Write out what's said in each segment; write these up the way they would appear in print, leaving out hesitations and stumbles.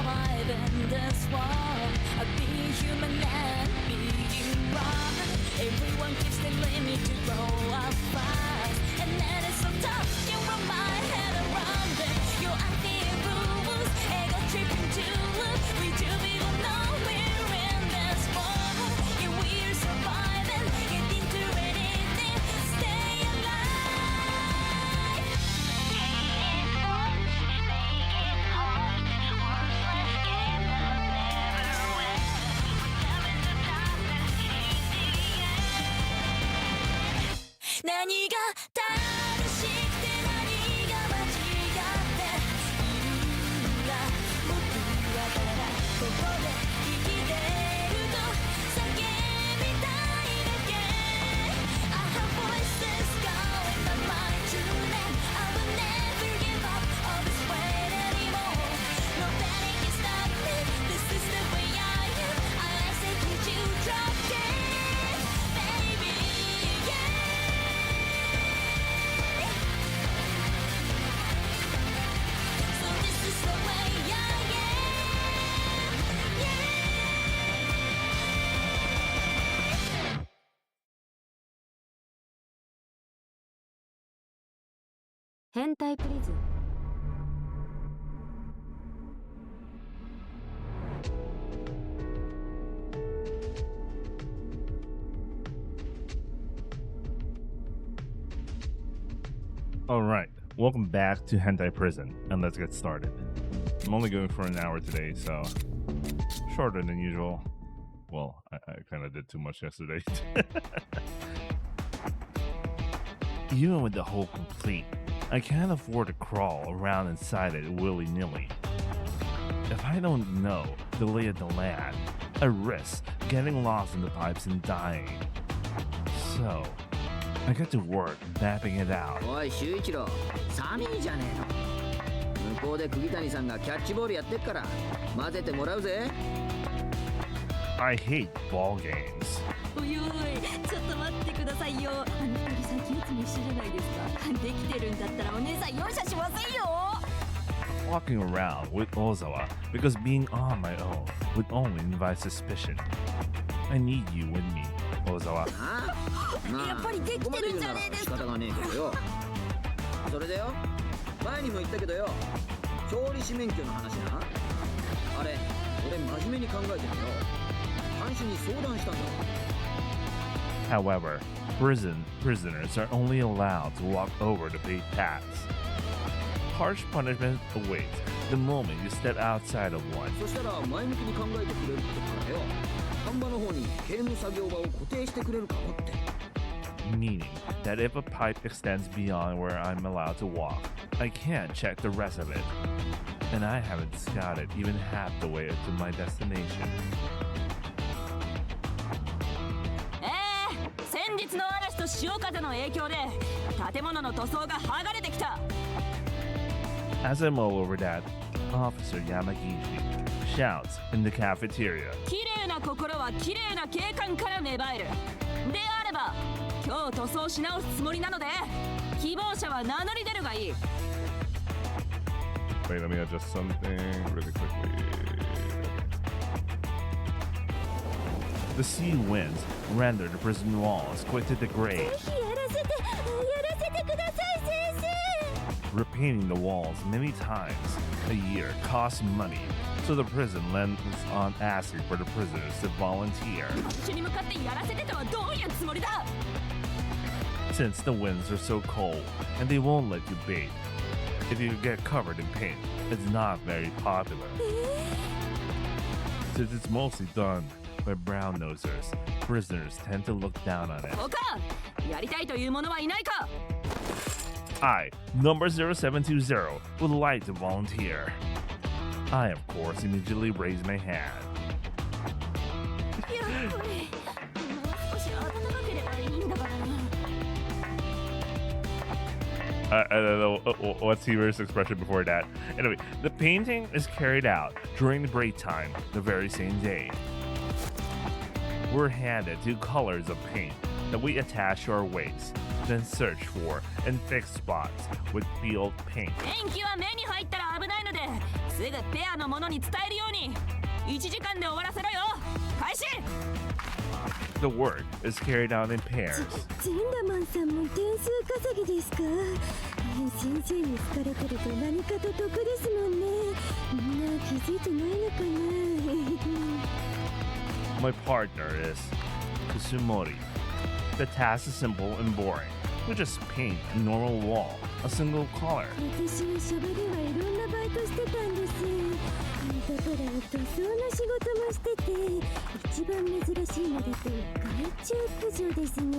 survive in this world. Be human and being wrong. Everyone keeps telling me to grow up fast, and that is so tough. You run my head around it. Your idea rules, ego tripping to look. We do people know we're in this world. Yeah, we're surviving, get into anything, stay alive. Hating once, making hard, worthless game that never wins. Love in the darkness, hate the end. 何が正しくて何が間違っているんだ。僕はただここで生きてると叫びたいだけ。I have voices going on my tonight. I will never give up all this weight anymore. Nobody can stop me. This is the way I am. I say could you drop it, baby? Yeah. So this is the way I am. Yeah. 変態プリズン。Alright, welcome back to Hentai Prison, and let's get started. I'm only going for an hour today, so shorter than usual. Well, I kind of did too much yesterday. Even with the whole complete, I can't afford to crawl around inside it willy-nilly. If I don't know the lay of the land, I risk getting lost in the pipes and dying. So, I get to work mapping it out. おい修一郎、寒いじゃねえの。向こうで釘谷さんがキャッチボールやってっから混ぜてもらうぜ。I hate ball games. おいおい、ちょっと待ってくださいよ。あの二人最近いつも一緒じゃないですか。できてるんだったらお姉さん容赦しませんよ。Walking around with Ozawa because being on my own would only invite suspicion. I need you with me, Ozawa. ああ、まあ、やっぱりできてるんじゃねえですか。ここまで言うなら仕方がねえけどよ。それでよ、前にも言ったけどよ、調理師免許の話な。あれ、俺真面目に考えてるよ。看守に相談したんだ。However, prisoners are only allowed to walk over the paved paths. Harsh punishment awaits the moment you step outside of one. そしたら前向きに考えてくれるってからよ。看板の方に刑務作業場を固定してくれるかもって。Meaning that if a pipe extends beyond where I'm allowed to walk, I can't check the rest of it. And I haven't scouted even half the way to my destination. 先日の嵐と潮風の影響で建物の塗装が剥がれてきた。 As I mull over that, Officer Yamagishi shouts in the cafeteria. 綺麗な心は綺麗な景観から芽生える。であれば今日塗装し直すつもりなので希望者は名乗り出るがいい。 Wait, let me adjust something really quickly. The sea winds render the prison walls quick to degrade, やらせてください先生。 repainting the walls many times a year costs money, so the prison lends on asking for the prisoners to volunteer. 私に向かってやらせてとはどういうつもりだ。 Since the winds are so cold and they won't let you bathe, if you get covered in paint, it's not very popular. Since it's mostly done by brown nosers, prisoners tend to look down on it. 他やりたいという者はいないか。 I, number 0720, would like to volunteer. I, of course, immediately raise my hand. やっぱりもう少し暖かければいいんだからな。 I don't know what's Seaver's expression before that. Anyway, the painting is carried out during the break time the very same day. We're handed two colors of paint, that we attach to our waist, then search for and fix spots with field paint. ペンキは目に入ったら危ないのですぐペアのものに伝えるように1時間で終わらせろよ開始 The work is carried out in pairs. ジンダマンさんも点数稼ぎですか？先生に好かれてると何かと得ですもんね。みんな気づいてないのかな？ My partner is Kusumori. The task is simple and boring. We just paint a normal wall, a single color. 私はシャバではいろんなバイトしてたんです。だから塗装の仕事もしてて、一番珍しいのだと害虫駆除ですね。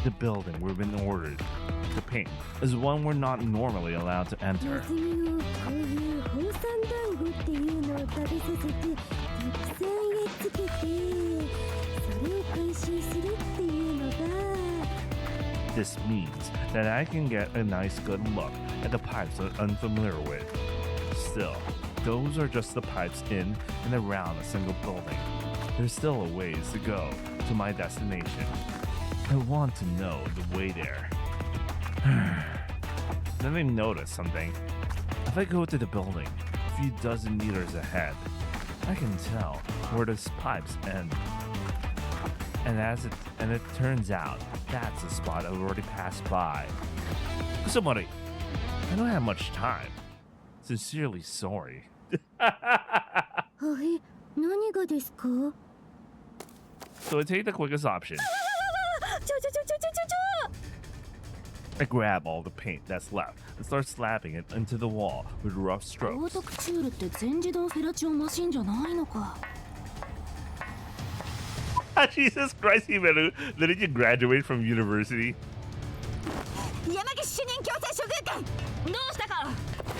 The building we've been ordered to paint is one we're not normally allowed to ネ enter. ズミをこういう放散団子っていうのを食べさせてたくさんやっつけて、それを回収するっていうのが This means that I can get a nice good look at the pipes I'm unfamiliar with. Still, those are just the pipes in and around a single building. There's still a ways to go to my destination. I want to know the way there. Then I notice something. If I go to the building a few dozen meters ahead, I can tell where those pipes end. And it turns out that's the spot I've already passed by. Somebody, I don't have much time. Sincerely sorry. 何がですか？ So I take the quickest option. I grab all the paint that's left and start slapping it into the wall with rough オー strokes. トクチュールって全自動フェラチオンマシンじゃないのか Jesus Christ, Himeru, didn't you graduate from university? 山岸主任強制処遇官。どうしたか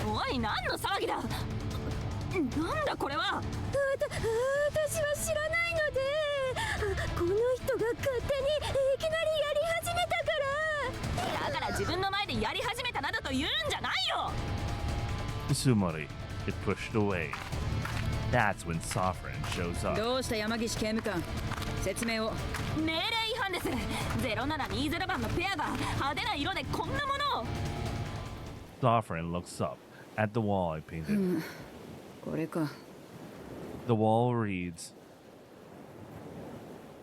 おい何の騒ぎだなんだこれは私は知らないので、この人が勝手にいきなりやり始めたから。だから自分の前でやり始めたなどと言うんじゃないよ Sumari, it pushed away. That's when Sovereign shows up. どうした山岸刑務官、説明を。命令違反です0720番のペアが派手な色でこんなものを Sovereign looks up at the wall I painted. これか。 The wall reads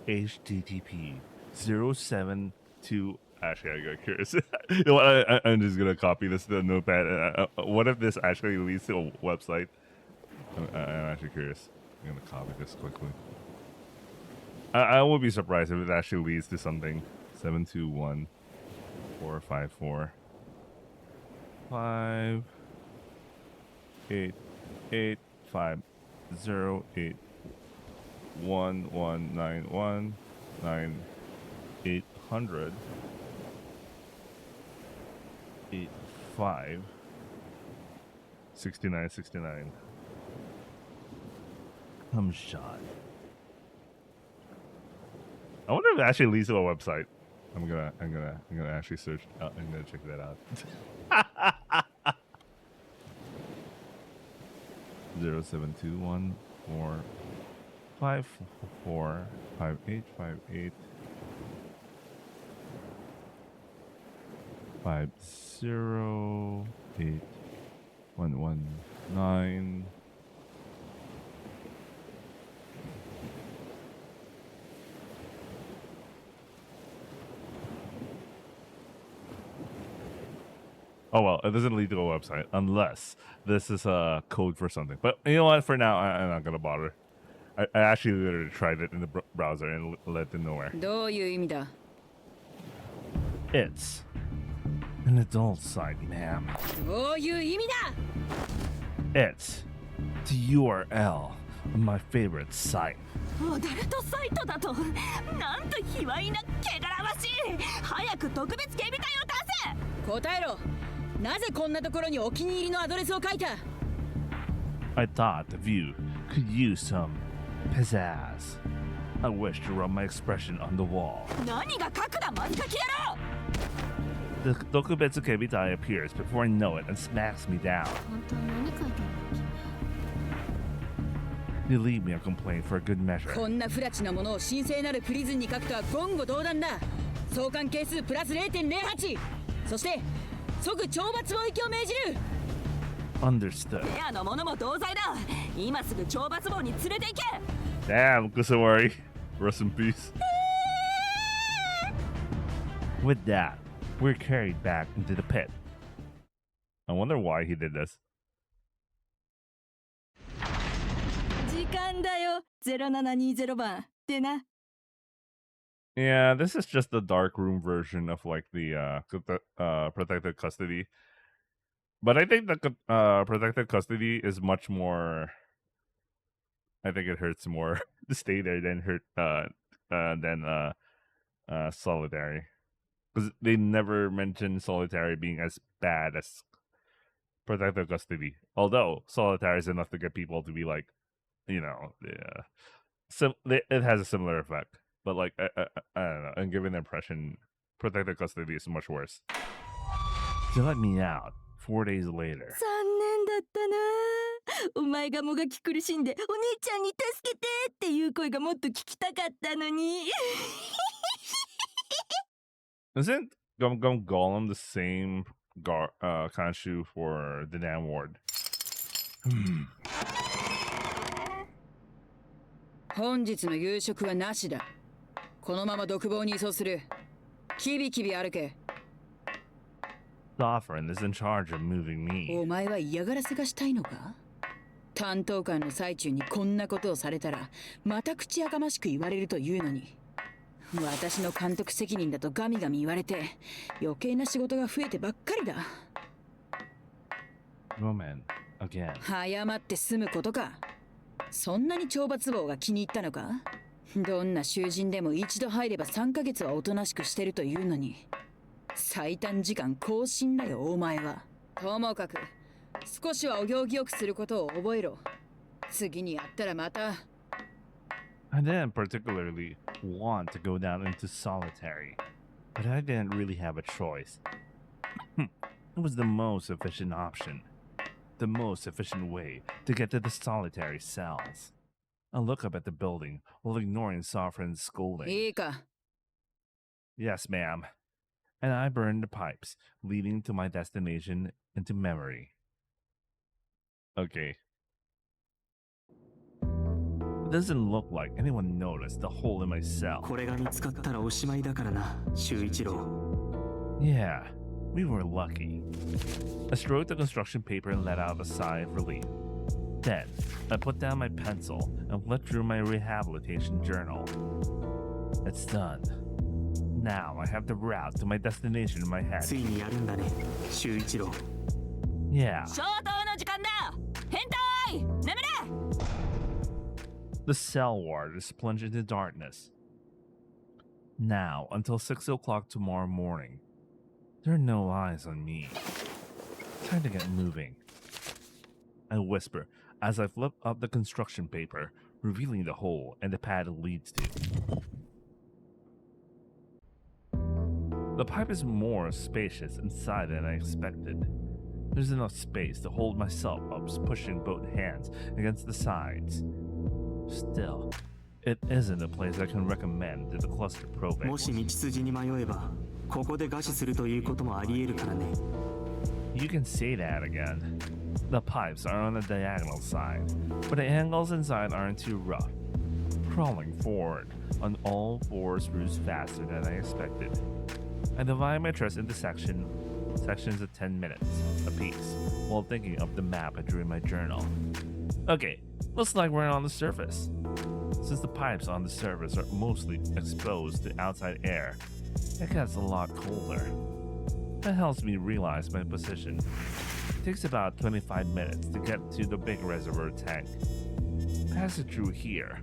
HTTP 072. Actually, I got curious. You know what? I'm just gonna copy this to the notepad. What if this actually leads to a website? I'm actually curious. I'm gonna copy this quickly. I won't be surprised if it actually leads to something. 721 454 5 8 8 5 0 8 1 1 9 1 9 800 8 5 69 69. I'm shot. I wonder if it actually leads to a website. I'm gonna actually search. I'm gonna check that out. 0721 4 5 4 5 8 5 8 5 0 8 1 1 9. Oh well, it doesn't lead to a website unless this is a code for something. But you know what? For now, I'm not gonna bother. I actually literally tried it in the browser and led to nowhere. どういう意味だ？ It's an adult site, ma'am. どういう意味だ？ It's the URL of my favorite site. アダルトサイトだとなんと卑猥な汚らわしい早く特別警備隊を出せ答えろ。なぜこんなところにお気に入りのアドレスを書いた？ I thought the view could use some pizzazz. I wish to rub my expression on the wall. 何が書くだマスカキ野郎 The Dokubetsu Kebitai appears before I know it and smacks me down. 本当に何書いてある You leave me a complaint for a good measure. こんな不埒なものを神聖なるプリズンに書くとは言語道断だ。相関係数プラス 0.08。 そして即懲罰防域を命じる。 Understood. レアのものも同罪だ。今すぐ懲罰房に連れて行け。 Damn, Kusawari. Rest in peace. With that, we're carried back into the pit. I wonder why he did this. 時間だよ。0720番でな。 Yeah, this is just the dark room version of like the protected custody. But I think the protected custody is much more. I think it hurts more to stay there than solitary, because they never mention solitary being as bad as protected custody. Although solitary is enough to get people to be like, you know, it has a similar effect. But like I don't know, and given the impression, protected custody is much worse. To let me out 4 days later. 残念だったな。お前がもがき苦しんでお兄ちゃんに助けてっていう声がもっと聞きたかったのに。Isn't Gum Gum Golem the same Kanshu for the damn ward? 本日の夕食はなしだ。このまま独房に移送する。キビキビ歩け。 Sovereign is in charge of moving me. お前は嫌がらせがしたいのか？担当官の最中にこんなことをされたらまた口やかましく言われるというのに、私の監督責任だとガミガミ言われて余計な仕事が増えてばっかりだ。 Woman, again. 早まって済むことか。そんなに懲罰房が気に入ったのか？どんな囚人でも一度入れば3ヶ月はおとなしくしてるというのに、最短時間更新だよお前は。ともかく少しはお行儀よくすることを覚えろ。次にやったらまた。 I didn't particularly want to go down into solitary, but I didn't really have a choice. It was the most efficient option. The most efficient way to get to the solitary cells. I look up at the building while ignoring Sovereign's scolding. いいか。 Yes, ma'am. And I burn the pipes, leading to my destination into memory. Okay. It doesn't look like anyone noticed the hole in my cell. これが見つかったらおしまいだからな、修一郎。 Yeah, we were lucky. I stroked the construction paper and let out a sigh of relief. Then, I put down my pencil and flipped through my rehabilitation journal. It's done. Now I have the route to my destination in my head. ついにやるんだね、修一郎。 Yeah. 消灯の時間だ。変態眠れ。 The cell ward is plunged into darkness. Now, until 6 o'clock tomorrow morning. There are no eyes on me. Time to get moving. I whisper as I flip up the construction paper, revealing the hole and the pad it leads to. The pipe is more spacious inside than I expected. There's enough space to hold myself up, pushing both hands against the sides. Still, it isn't a place I can recommend to the cluster もし province. 道筋に迷えば、ここで餓死するということもあり得るからね。 You can say that again. The pipes are on the diagonal side, but the angles inside aren't too rough. Crawling forward on all fours proves faster than I expected. I divide my trips into sections of 10 minutes apiece while thinking of the map I drew in my journal. Okay, looks like we're on the surface. Since the pipes on the surface are mostly exposed to outside air, it gets a lot colder. That helps me realize my position. It takes about 25 minutes to get to the big reservoir tank. Passing through here,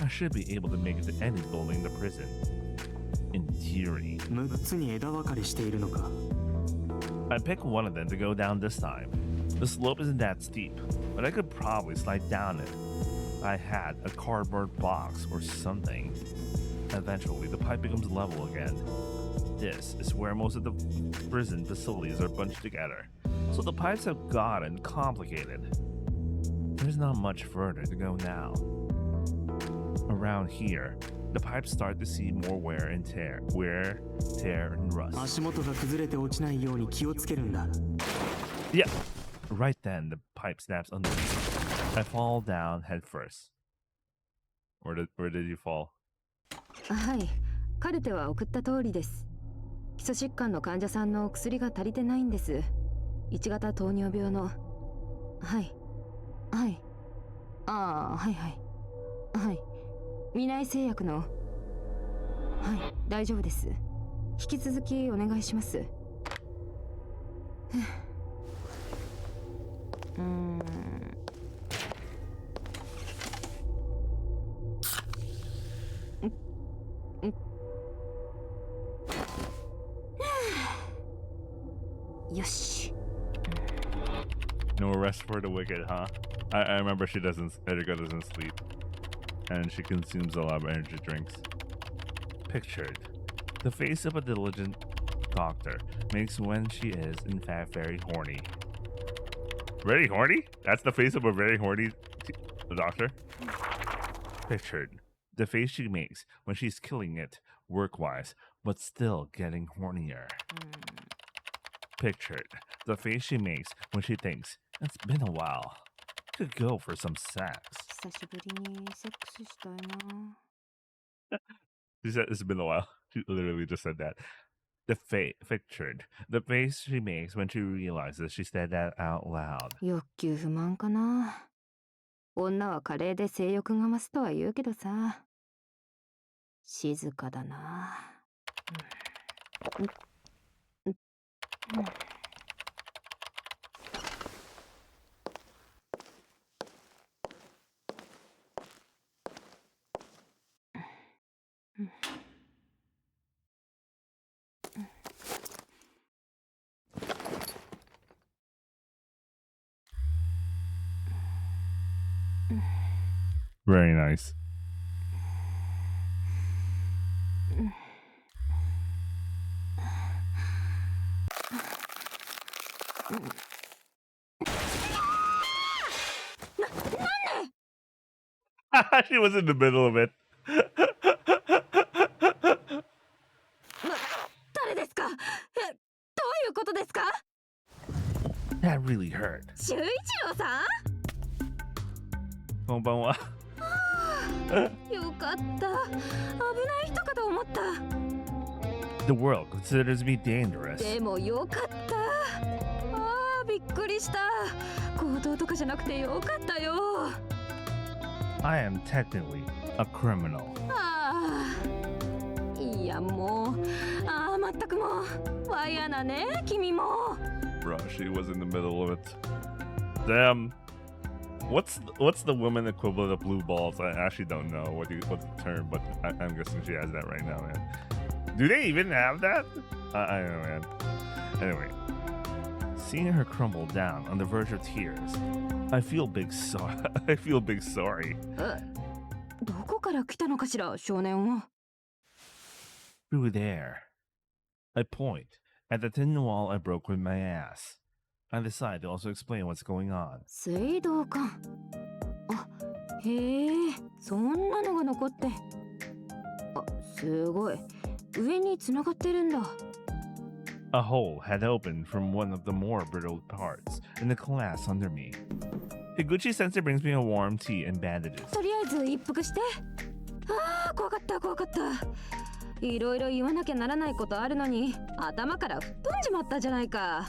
I should be able to make it to any building in the prison. In theory. 6つに枝分かれしているのか。 I pick one of them to go down this time. The slope isn't that steep, but I could probably slide down it. I had a cardboard box or something. Eventually, the pipe becomes level again. This is where most of the prison facilities are bunched together, so the pipes have gotten complicated. There's not much further to go now. Around here, the pipes start to see more wear, tear, and rust. 足元が崩れて落ちないように気をつけるんだ。 Yeah, right then the pipe snaps under me. I fall down head first. Where did you fall? はい、カルテは送った通りです。基礎疾患の患者さんの薬が足りてないんです。1型糖尿病の。はいはいはい未内製薬の。はい大丈夫です。引き続きお願いします。よし。 No rest for the wicked, huh? I remember Erika doesn't sleep. And she consumes a lot of energy drinks. Pictured. The face of a diligent doctor makes when she is, in fact, very horny. Very horny? That's the face of a very horny doctor? Pictured. The face she makes when she's killing it, work-wise, but still getting hornier. Pictured. The face she makes when she thinks, it's been a while. Could go for some sex. 久しぶりにセックスしたいな。 She said it's been a while. She literally just said that. Pictured. The face she makes when she realizes she said that out loud. 欲求不満かな。女は加齢で性欲が増すとは言うけどさ。静かだな。Very nice. She was in the middle of it. 誰ですか？どういうことですか？ That really hurt. 修一郎さん？こんばんは。よかった。危ない人かと思った。 The world considers me dangerous. でもよかった。ああ、びっくりした。強盗とかじゃなくてよかったよ。 I am technically a criminal. ああ、いやもう、ああ、まったくもう、わやなね、君も。 Bro, she was in the middle of it. Damn. What's the woman equivalent of blue balls? I actually don't know what's the term, but I'm guessing she has that right now, man. Do they even have that? I don't know, man. Anyway, seeing her crumble down on the verge of tears, I feel big sorry. I feel big sorry. どこから来たのかしら、少年は。 Through there. I point at the tin wall I broke with my ass. I decide to also explain what's going on. 水道管。あ、へえ、そんなのが残って。あ、すごい。上に繋がってるんだ。A hole had opened from one of the more brittle parts in the glass under me. Higuchi sensei brings me a warm tea and bandages. とりあえず一服して。ああ、怖かった怖かった。いろいろ言わなきゃならないことあるのに、頭から吹っ飛んじまったじゃないか。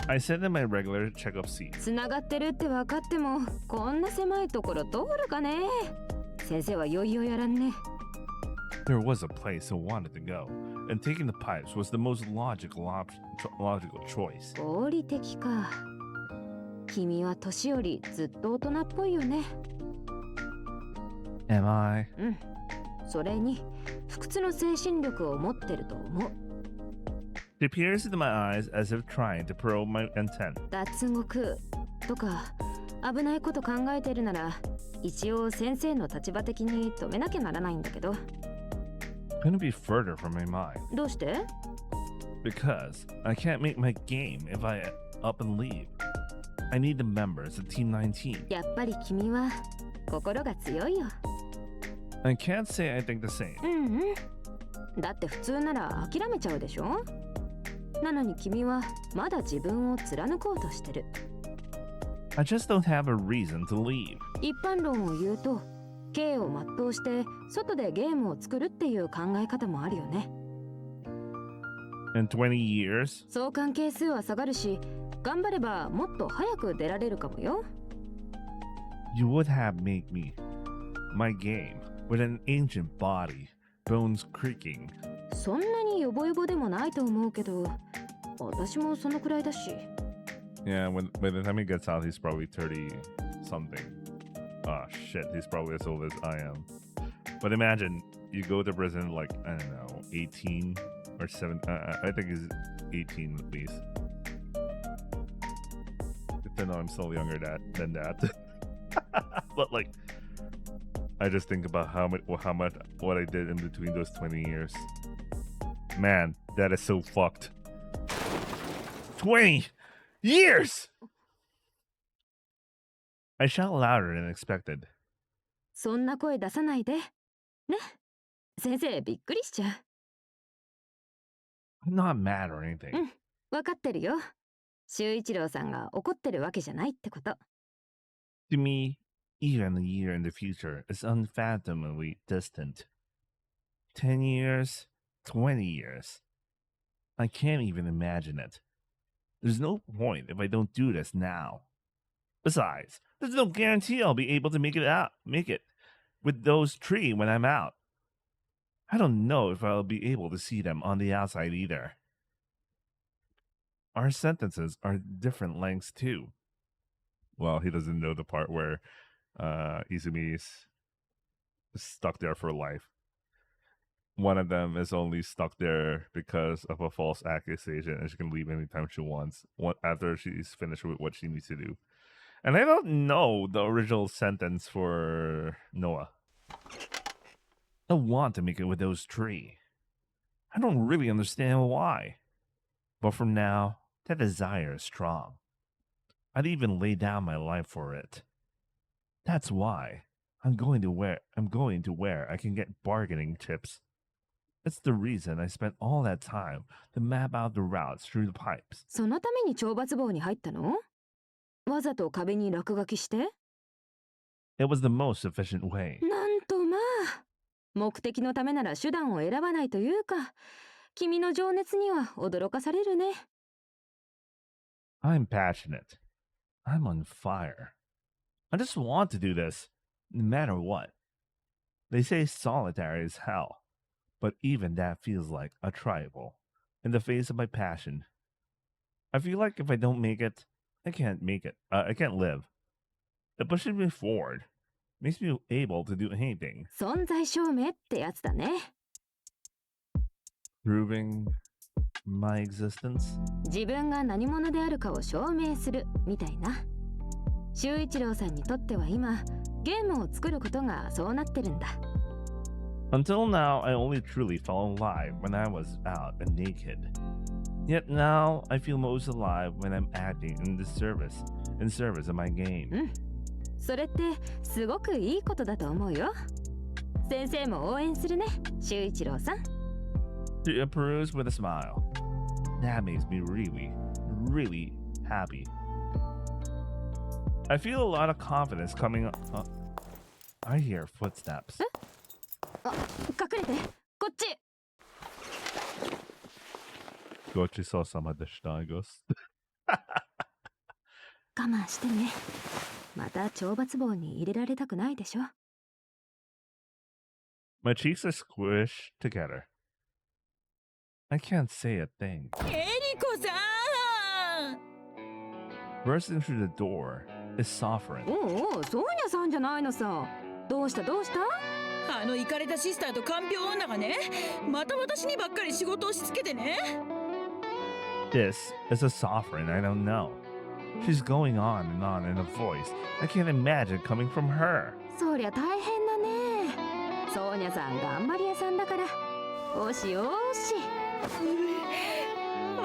I sat in my regular checkup seat. 繋がってるって分かっても、こんな狭いところ通るかね。先生はいよいよやらんね。 There was a place I wanted to go, and taking the pipes was the most logical choice. 合理的か。君は年よりずっと大人っぽいよね。 Am I? うん。それに、不屈の精神力を持ってると思う。 She peers into my eyes as if trying to probe my intent. 脱獄とか危ないこと考えてるなら一応先生の立場的に止めなきゃならないんだけど。 Couldn't be further from my mind. どうして？ Because I can't make my game if I up and leave. I need the members of Team 19. やっぱり君は心が強いよ。 I can't say I think the same. だって普通なら諦めちゃうでしょ。なのに君はまだ自分を貫こうとしてる。 I just don't have a reason to leave. 一般論を言うと、刑を全うして外でゲームを作るっていう考え方もあるよね。 In 20 years, 相関係数は下がるし、頑張ればもっと早く出られるかもよ。 you would have made me my game with an ancient body, bones creaking. そんなにヨボヨボでもないと思うけど、私もそのくらいだし。 Yeah, by the time he gets out, he's probably 30 something. Ah, shit, he's probably as old as I am. But imagine you go to prison like, I don't know, 18 or 7. I think he's 18 at least. Good to know I'm still younger than that. But like, I just think about what I did in between those 20 years. Man, that is so fucked. 20 years! I shout louder than expected. そんな声出さないで。ね。先生びっくりしちゃう。 I'm not mad or anything. わかってるよ。修一郎さんが怒ってるわけじゃないってこと。 To me, even a year in the future is unfathomably distant. 10 years, 20 years. I can't even imagine it. There's no point if I don't do this now. Besides, there's no guarantee I'll be able to make it with those three when I'm out. I don't know if I'll be able to see them on the outside either. Our sentences are different lengths too. Well, he doesn't know the part where Izumi's stuck there for life. One of them is only stuck there because of a false accusation, and she can leave anytime she wants after she's finished with what she needs to do. And I don't know the original sentence for Noah. I want to make it with those three. I don't really understand why. But for now, that desire is strong. I'd even lay down my life for it. That's why I'm going to where I can get bargaining chips. It's the reason I spent all that time to map out the routes through the pipes. そのために懲罰房に入ったの？わざと壁に落書きして？ It was the most efficient way. なんとまあ。目的のためなら手段を選ばないというか、君の情熱には驚かされるね。 I'm passionate. I'm on fire. I just want to do this, no matter what. They say solitary is hell, but even that feels like a tribal in the face of my passion. I feel like if I don't make it, I can't make it. I can't live. It pushes me forward, makes me able to do anything. 存在証明ってやつだね。 Proving my existence? 自分が何者であるかを証明するみたいな。修一郎さんにとっては今、ゲームを作ることがそうなってるんだ。 Until now, I only truly felt alive when I was out and naked. Yet now, I feel most alive when I'm acting in service of my game. それってすごくいいことだと思うよ。先生も応援するね、修一郎さん。 To peruse with a smile. That makes me really, really happy. I feel a lot of confidence coming up. I hear footsteps. あ、隠れて、こっち。ごちそうさまでした、ゴス。我慢してね。また懲罰房に入れられたくないでしょ。 My cheeks are squished together. I can't say a thing. エリコさん Bursting through the door is Sovereign. おうおう、ソーニャさんじゃないのさ。どうしたどうした？あのイカれたシスターと看病女がね、また私にばっかり仕事をしつけてね。 This is a Sovereign I don't know. She's going on in a voice I can't imagine coming from her. そりゃ大変だね。ソーニャさん頑張り屋さんだから。おしよし。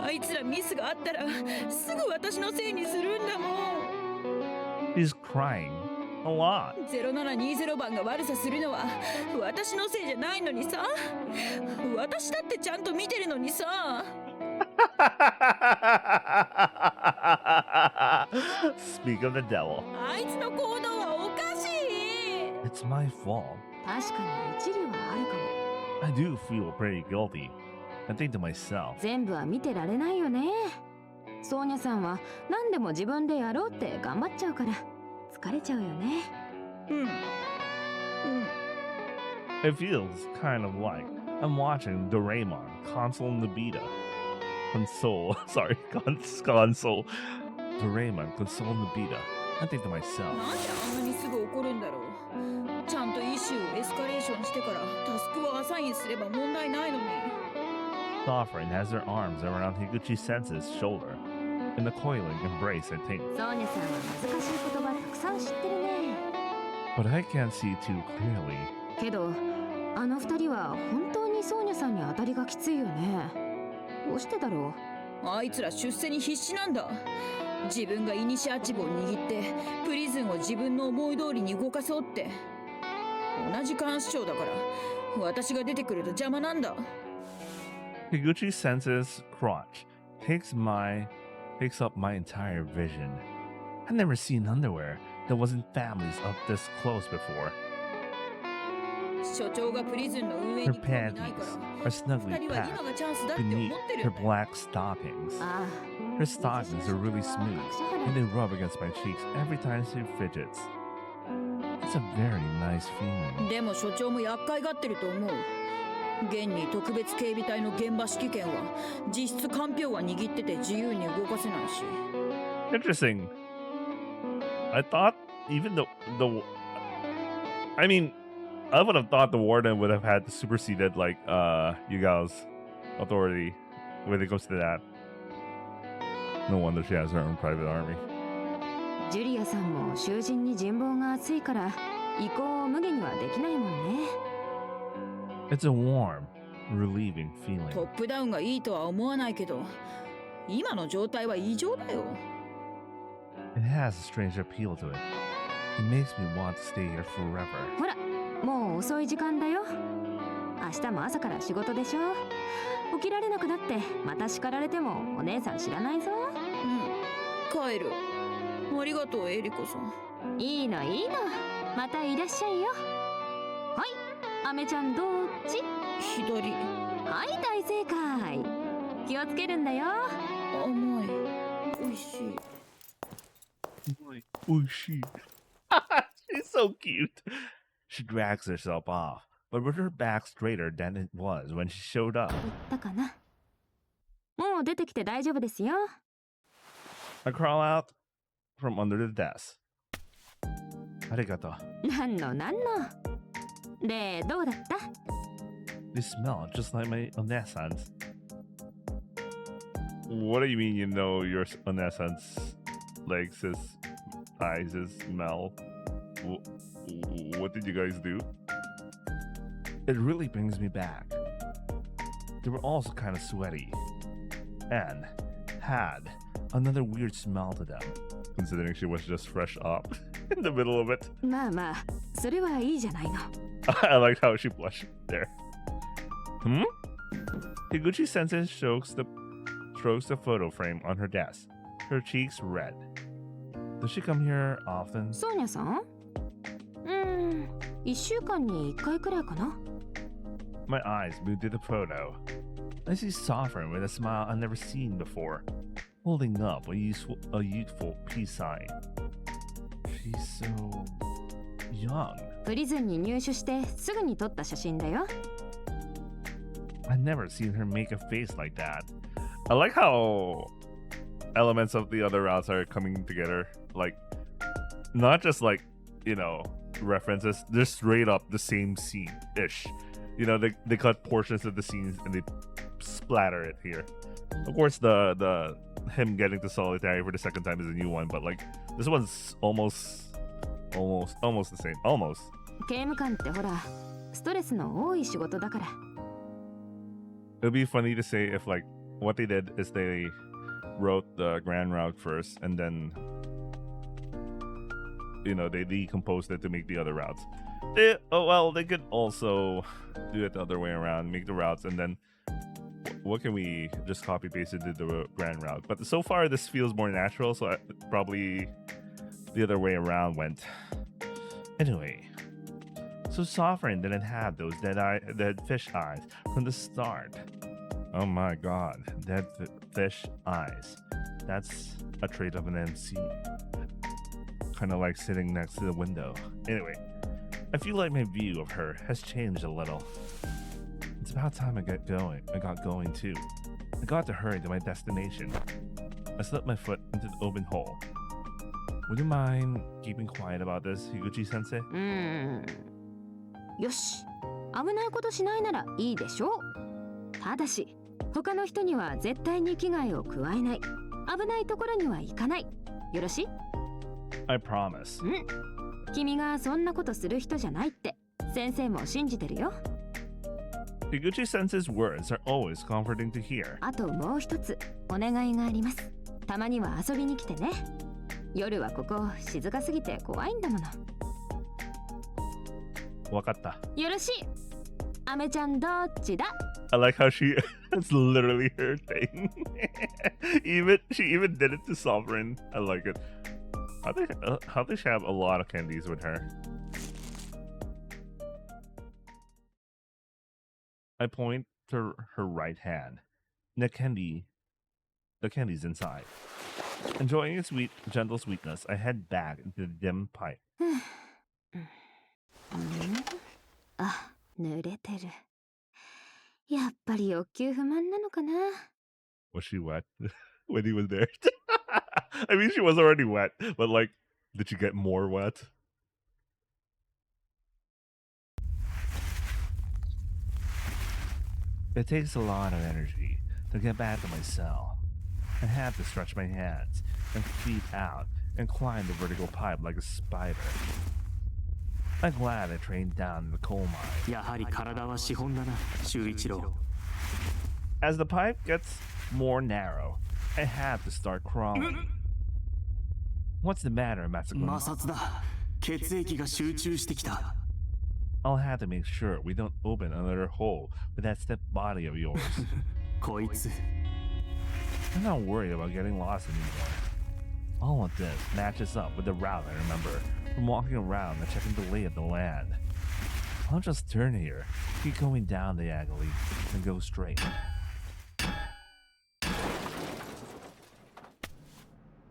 あいつらミスがあったらすぐ私のせいにするんだもん。He's crying a lot. 0720番が悪さするのは私のせいじゃないのにさ。私だってちゃんと見てるのにさ。Speak of the devil. あいつの行動はおかしい。 It's my fault. 確かに一理はあるかも。 I do feel pretty guilty. I think to myself, 全部は見てられないよね。ソーニャさんは何でも自分でやろうって頑張っちゃうから疲れちゃうよね。it feels kind of like I'm watching Doraemon console in the beta. Console. Sorry, console. Doraemon console in the beta. I think to myself, なんであんなにすぐ怒るんだろう。ちゃんとイシューをエスカレーションしてからタスクをアサインすれば問題ないのに。 Sovereign has her arms around Higuchi-sensei's shoulder in a coiling embrace, I think. ソーニャさんは難しい言葉たくさん知ってるね。 But I can't see too clearly. けどあの二人は本当にソーニャさんに当たりがきついよね。どうしてだろう。あいつら出世に必死なんだ。自分がイニシアチブを握ってプリズンを自分の思い通りに動かそうって。同じ監視長だから私が出てくると邪魔なんだ。 Higuchi-sensei's crotch takes up my entire vision. I've never seen underwear that wasn't families up this close before. 所長がプリズンの運営 Her に興味ないか panties ら are snugly 二人は今 packed がチャンスだって思 beneath ってる her んだよ。 black stockings. ああ Her stockings are really smooth, and they rub against my cheeks every time she fidgets. It's a very nice feeling. でも所長も厄介がってると思う。現に特別警備隊の現場指揮権は実質かんぴょうは握ってて自由に動かせないし。 Interesting. I thought even I mean, I would have thought the warden would have had superseded like Yugao's authority when it comes to that. No wonder she has her own private army. ジュリアさんも囚人に人望が厚いから意向を無下にはできないもんね。 It's a warm, relieving ト feeling. ップダウンがいいとは思わないけど、今の状態は異常だよ。 It has a strange appeal to it. It makes me want to stay here forever. ほらもう遅い時間だよ。明日も朝から仕事でしょ。起きられなくなってまた叱られてもお姉さん知らないぞ。帰る。ありがとうエリコさん。いいのいいの、またいらっしゃいよ。はい、アメちゃんどっち？左。はい、大正解。気をつけるんだよ。甘い。美味しい。 Oh, she's so cute. She drags herself off, but with her back straighter than it was when she showed up. 言ったかな。もう出てきて大丈夫ですよ。 I crawl out from under the desk. Arigato. なんのなんの。で、どうだった？ They smell just like my Onesans. What do you mean you know your Onesans' legs, his eyes, his smell? What did you guys do? It really brings me back. They were also kind of sweaty and had another weird smell to them, considering she was just fresh up in the middle of it. まあまあ、それはいいじゃないの。I liked how she blushed there. Higuchi Sensei strokes the photo frame on her desk, her cheeks red. Does she come here often? ソーニャさん？1週間に1回くらいかな。 My eyes move to the photo. I see Sovereign with a smile I've never seen before, holding up a youthful peace sign. She's so young. プリズンに入手してすぐに撮った写真だよ。 I've never seen her make a face like that. I like how elements of the other routes are coming together. Like, not just like, you know, references. They're straight up the same scene-ish. You know, they cut portions of the scenes and they splatter it here. Of course, the him getting to solitary for the second time is a new one, but like this one's almost the same. Almost. 刑務官ってほら、ストレスの多い仕事だから。 It'd be funny to say if like what they did is they wrote the grand route first and then they decomposed it to make the other routes. They could also do it the other way around, make the routes, and then what can we just copy paste it to the grand route? But so far, this feels more natural, so probably the other way around went. Anyway, so Sovereign didn't have those dead fish eyes from the start. Oh my god, dead fish eyes. That's a trait of an MC. Kind of like sitting next to the window. Anyway, I feel like my view of her has changed a little. It's about time I got going too. I got to hurry to my destination. I slipped my foot into the open hole. Would you mind keeping quiet about this, Higuchi-sensei? よし、危ないことしないならいいでしょう。ただし、他の人には絶対に危害を加えない。危ないところには行かない。よろしい？ I promise. 君がそんなことする人じゃないって先生も信じてるよ。Higuchi-sensei's words are always comforting to hear. あともう一つお願いがあります。たまには遊びに来てね。夜はここ静かすぎて怖いんだもの。わかった。よろしい。アメちゃんどっちだ？ I like how it's literally her thing. She even did it to Sovereign. I like it. How they have a lot of candies with her. I point to her right hand. The candy's inside. Enjoying its gentle sweetness, I head back into the dim pipe. あ、濡れてる。やっぱり欲求不満なのかな。 Was she wet when he was there? I mean, she was already wet, but like, did she get more wet? It takes a lot of energy to get back to my cell. I have to stretch my hands and feet out and climb the vertical pipe like a spider. I'm glad I trained down in the coal mine. やはり体は資本だな、修一郎。 As the pipe gets more narrow, I have to start crawling. What's the matter, Matsuko? 摩擦だ。血液が集中してきた。I'll have to make sure we don't open another hole with that stiff body of yours. こいつ。 I'm not worried about getting lost anymore. All of this matches up with the route I remember from walking around and checking the lay of the land. I'll just turn here, keep going down diagonally, and go straight.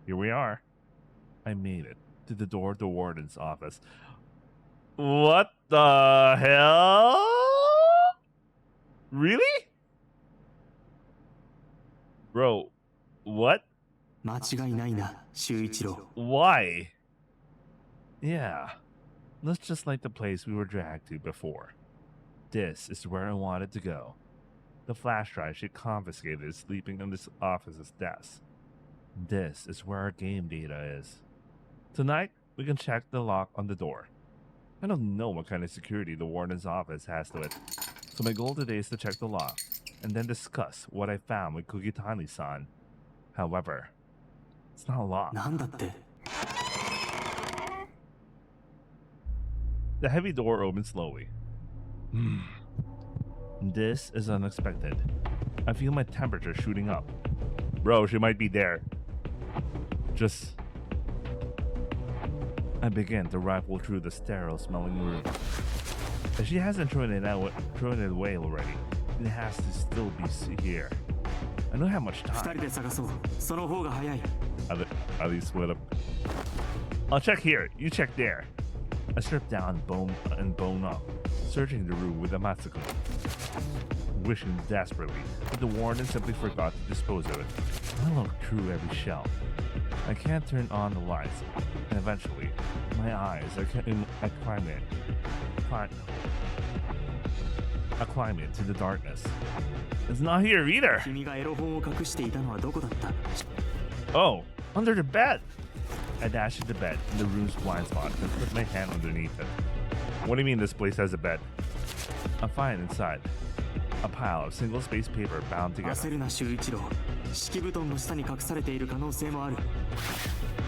Here we are. I made it to the door of the warden's office. What the hell? Really? Bro, what? 間違いないな、修一郎。 Why? Yeah, that's just like the place we were dragged to before. This is where I wanted to go. The flash drive she confiscated is sleeping on this office's desk. This is where our game data is. Tonight, we can check the lock on the door. I don't know what kind of security the warden's office has to it, so my goal today is to check the lock, and then discuss what I found with Kugitani-san. However, it's not locked. なんだって。 The heavy door opens slowly. This is unexpected. I feel my temperature shooting up. Bro, she might be there. I begin to rifle through the sterile-smelling room. If she hasn't thrown it away already, it has to still be here. I don't have much 二 time. 人で探そう。その方が早い。 At least split up. I'll check here. You check there. I strip down and bone up, searching the room with a Matsuko, wishing desperately that the warden simply forgot to dispose of it. I look through every shelf. I can't turn on the lights, and eventually, my eyes acclimate to the darkness. It's not here either. 君がエロ本を隠していたのはどこだった？ Oh, under the bed. I dash to the bed in the room's blind spot and put my hand underneath it. What do you mean this place has a bed? I find inside a pile of single-spaced paper bound 焦 together. るな、修一郎。敷布団の下に隠されている可能性もある。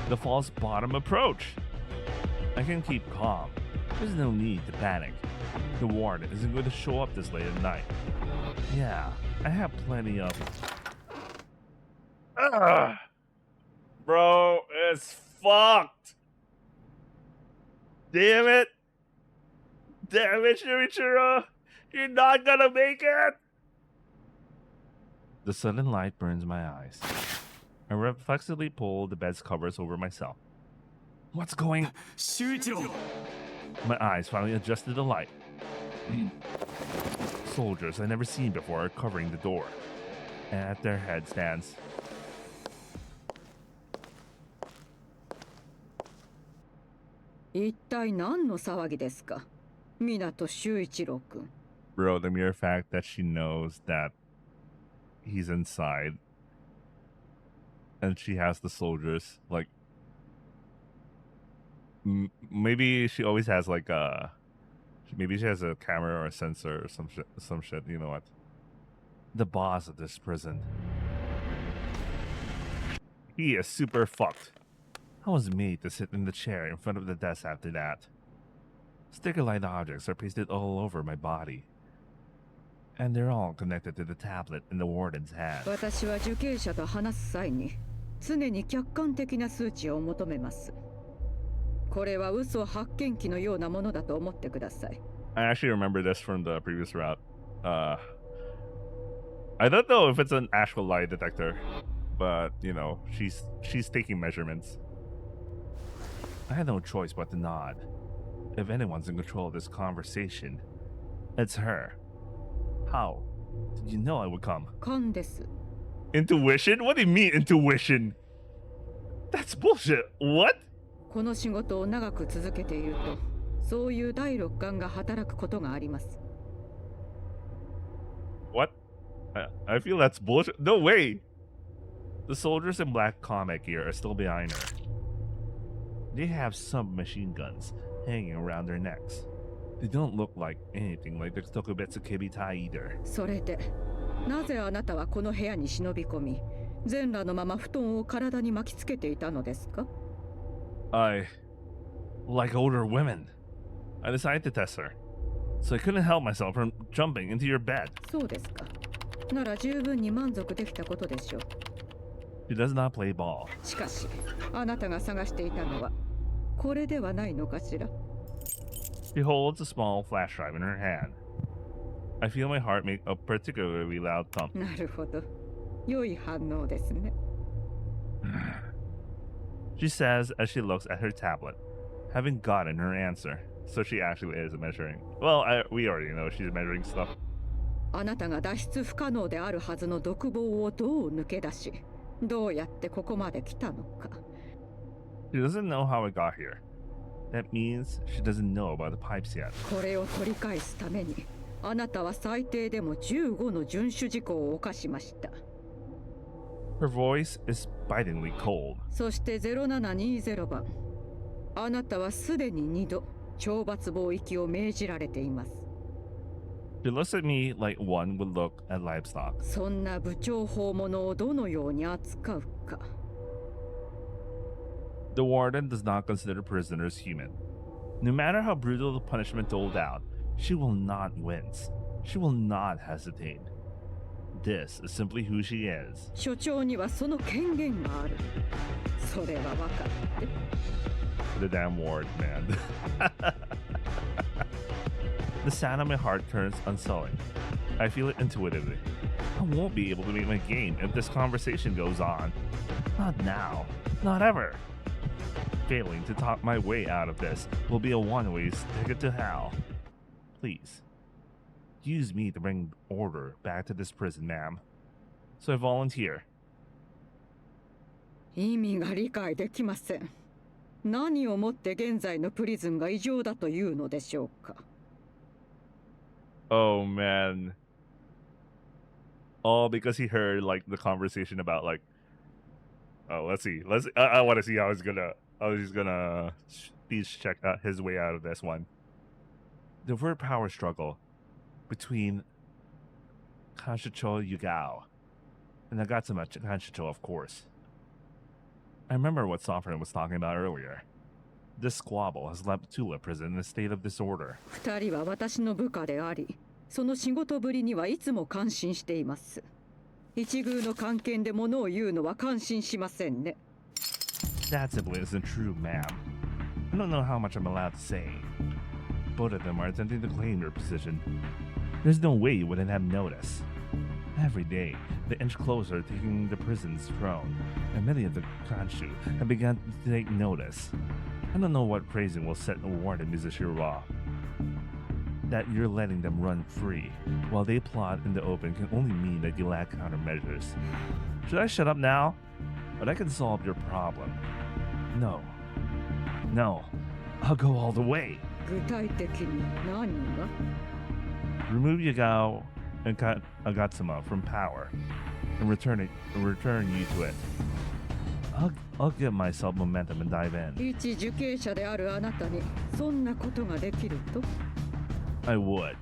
The false bottom approach. I can keep calm. There's no need to panic. The warden isn't going to show up this late at night. Yeah, I have plenty of... Ugh. Bro, it's fucked. Damn it. Damn it, Shinichiro. You're not gonna make it. The sudden light burns my eyes. I reflexively pull the bed's covers over myself. What's going... 修一郎 My eyes finally adjust to the light. Soldiers I've never seen before are covering the door. And at their head stands... Bro, the mere fact that she knows that he's inside and she has the soldiers, like, maybe she always has like maybe she has a camera or a sensor or some shit, you know what? The boss of this prison. He is super fucked. I was made to sit in the chair in front of the desk after that. Sticker light objects are pasted all over my body. And they're all connected to the tablet in the warden's hand. 私は受刑者と話す際に常に客観的な数値を求めます。これは嘘発見器のようなものだと思ってください。I actually remember this from the previous route. I don't know if it's an actual lie detector, but you know, she's taking measurements. I had no choice but to nod. If anyone's in control of this conversation, it's her. How did you know I would come? 勘です。 Intuition? What do you mean intuition? That's bullshit. What? この仕事を長く続けていると、そういう第六感が働くことがあります。What? I feel that's bullshit. No way. The soldiers in black comic gear are still behind her. They have submachine guns hanging around their necks. They don't look like anything like the Tokubetsu Kibitai either. それで、なぜあなたはこの部屋に忍び込み、全裸のまま布団を体に巻きつけていたのですか？ I like older women. I decided to test her. So I couldn't help myself from jumping into your bed. そうですか。なら十分に満足できたことでしょう。 She does not play ball. しかし、あなたが探していたのはこれではないのかしら。 She holds a small flash drive in her hand. I feel my heart make a particularly loud thump. なるほど。良い反応ですね。 She says as she looks at her tablet, having gotten her answer. So she actually is measuring. Well, we already know she's measuring stuff. あなたが脱出不可能であるはずの独房をどう抜け出し、どうやってここまで来たのか。 She doesn't know how it got here. That means she doesn't know about the pipes yet. これを取り返すために、あなたは最低でも15の遵守事項を犯しました。 Her voice is bitingly cold. そして0720番、あなたはすでに2度懲罰貿易を命じられています。 She looks at me like one would look at livestock. そんな部長法物をどのように扱うか。 The warden does not consider prisoners human. No matter how brutal the punishment doled out, she will not wince. She will not hesitate. This is simply who she is. 所長にはその権限がある。それは分かって。 The damn warden, man. The sound of my heart turns unsullied. I feel it intuitively. I won't be able to make my game if this conversation goes on. Not now. Not ever. Failing to talk my way out of this will be a one-way ticket to hell. Please, use me to bring order back to this prison, ma'am. So I volunteer. 意味が理解できません。何をもって現在のプリズンが異常だというのでしょうか。 Oh man. All because he heard like the conversation about like, oh, let's see. I want to see how he's gonna speech check out his way out of this one. The word power struggle between Kanshicho Yugao and Nagatsuma Kanshicho, of course. I remember what Sovereign was talking about earlier. This squabble has left Tula prison in a state of disorder. 二人は私の部下であり、その仕事ぶりにはいつも感心しています。一遇の関係で物を言うのは感心しませんね。That simply isn't true, ma'am. I don't know how much I'm allowed to say. Both of them are attempting to claim their position. There's no way you wouldn't have noticed. Every day, they inch closer to taking the prison's throne, and many of the Kanshu have begun to take notice. I don't know what praising will set a warrant in Mrs. Shirwa. That you're letting them run free while they plot in the open can only mean that you lack countermeasures. Should I shut up now? But I can solve your problem. No. No. I'll go all the way. 具体的に何が？ Remove Yagao and Agatsuma from power and return you to it. I'll give myself momentum and dive in. 一受刑者であるあなたにそんなことができると？ I would.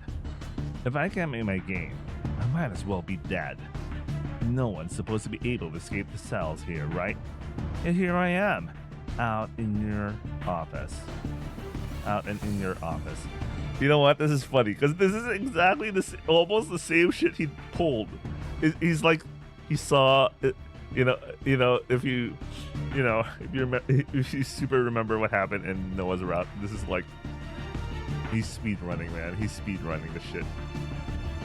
If I can't make my game, I might as well be dead. No one's supposed to be able to escape the cells here, right? And here I am, out in your office. Out and in your office. You know what? This is funny because this is exactly almost the same shit he pulled. He's like, he saw it, if you super remember what happened in Noah's Route, this is like, he's speed running, man. He's speed running the shit.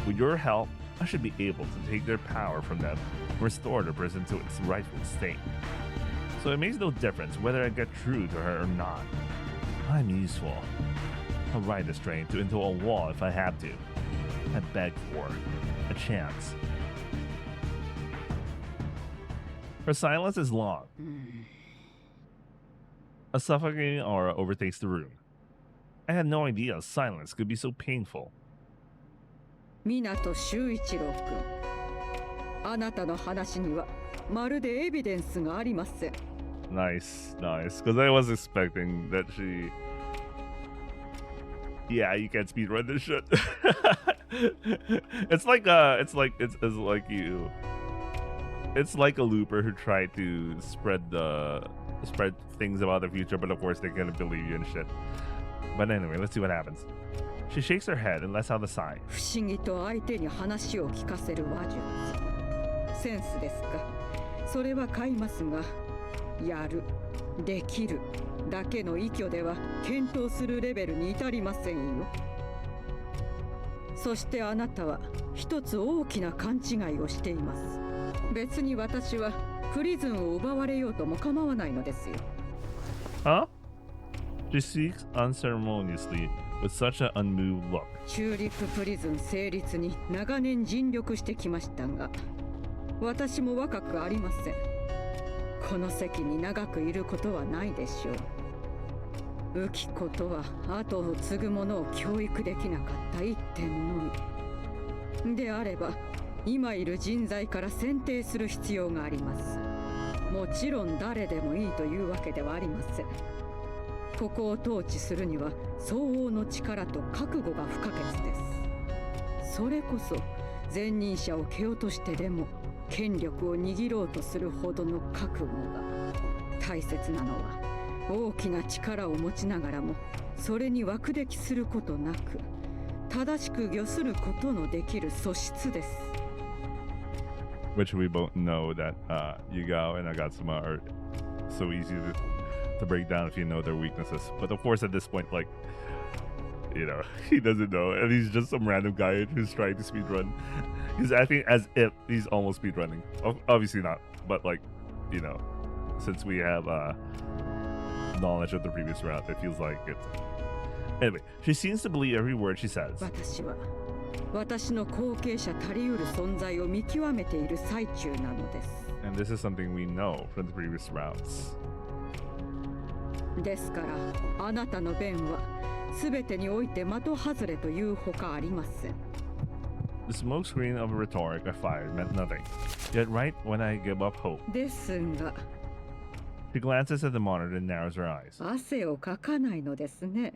With your help, I should be able to take their power from them and restore the prison to its rightful state. So it makes no difference whether I get through to her or not. I'm useful. I'll ride this train into a wall if I have to. I beg for a chance. Her silence is long. A suffocating aura overtakes the room. I had no idea silence could be so painful. 湊修一郎君、あなたの話にはまるでエビデンスがありません。Nice, nice. Because I was expecting that she... Yeah, you can't speedrun this shit. It's like a looper who tried to spread things about the future, but of course they can't believe you and shit. But anyway, let's see what happens. She shakes her head and lets out a sigh. 不思議と相手に話を聞かせる話術。センスですか。それは買いますが、やる、できるだけの依拠では検討するレベルに至りませんよ。そしてあなたは一つ大きな勘違いをしています。別に私はプリズンを奪われようとも構わないのですよ。Huh? She speaks unceremoniously with such an unmoved look. チューリッププリズン成立に長年尽力してきましたが、私も若くありません。この席に長くいることはないでしょう。浮き子とは後を継ぐ者を教育できなかった一点のみ。であれば、今いる人材から選定する必要があります。もちろん誰でもいいというわけではありません。ここを統治するには相応の力と覚悟が不可欠です。それこそ前任者を蹴落としてでも権力を握ろうとするほどの覚悟が。大切なのは大きな力を持ちながらもそれに枠出来することなく正しく御することのできる素質です。Which we both know that Yugao and Agatsuma are so easy to break down if you know their weaknesses. But of course, at this point, like, he doesn't know, and he's just some random guy who's trying to speedrun. He's acting as if he's almost speedrunning. Obviously not, but since we have knowledge of the previous round, it feels like it. Anyway, she seems to believe every word she says. 私の後継者たりうる存在を見極めている最中なのです。And this is something we know from the previous rounds. ですからあなたの弁は全てにおいて的外れというほかありません。The smokescreen of a rhetoric I fired meant nothing. Yet right when I give up hope, ですが she glances at the monitor and narrows her eyes. 汗をかかないのですね。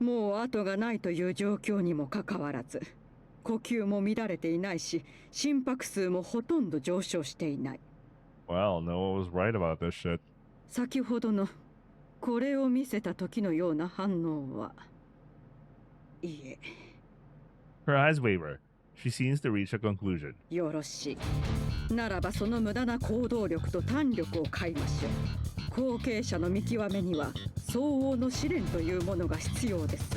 もう後がないという状況にもかかわらず、呼吸も乱れていないし、心拍数もほとんど上昇していない。Well, Noah was right about this shit. 先ほどのこれを見せた時のような反応は。いえ。Her eyes waver. She seems to reach a conclusion. よろしい。ならばその無駄な行動力と胆力を買いましょう。後継者の見極めには相応の試練というものが必要です。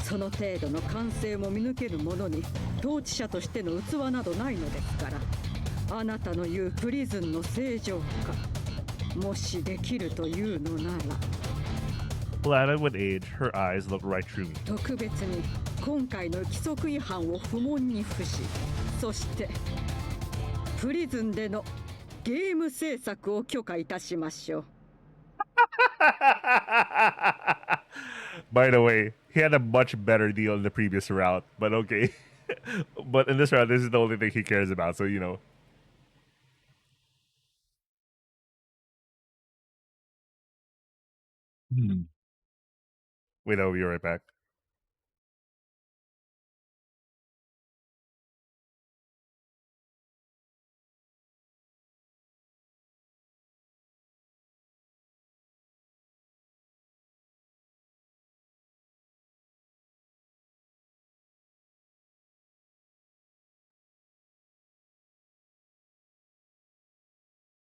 その程度の感性も見抜ける者に統治者としての器などないのですから、あなたの言うプリズンの正常化、もしできるというのなら。Flattered with age, her eyes look right through me. 特別に今回の規則違反を不問に付し、そしてプリズンでのゲーム制作を許可いたしましょう。By the way, he had a much better deal in the previous route, but okay. But in this round, this is the only thing he cares about, so you know. Wait, I'll be right back.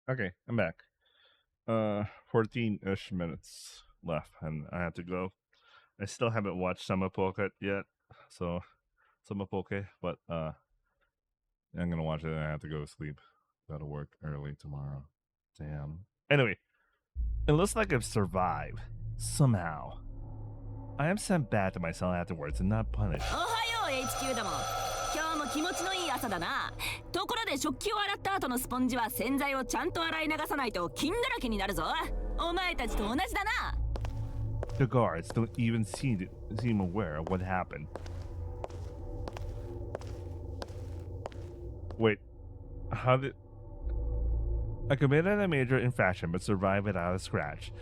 Okay, I'm back. 14-ish minutes left, and I have to go. I still haven't watched Summer Pocket yet, so Summer Poke, but I'm gonna watch it and I have to go to sleep. Gotta work early tomorrow. Damn. Anyway, it looks like I've survived somehow. I am sent back to my cell afterwards and not punished. おはよう HQ ども。今日も気持ちのいい朝だな。ところで食器を洗った後のスポンジは洗剤をちゃんと洗い流さないと菌だらけになるぞ。お前たちと同じだな。The guards don't even seem aware of what happened. Wait, how did... I committed a major infraction but survived without a scratch.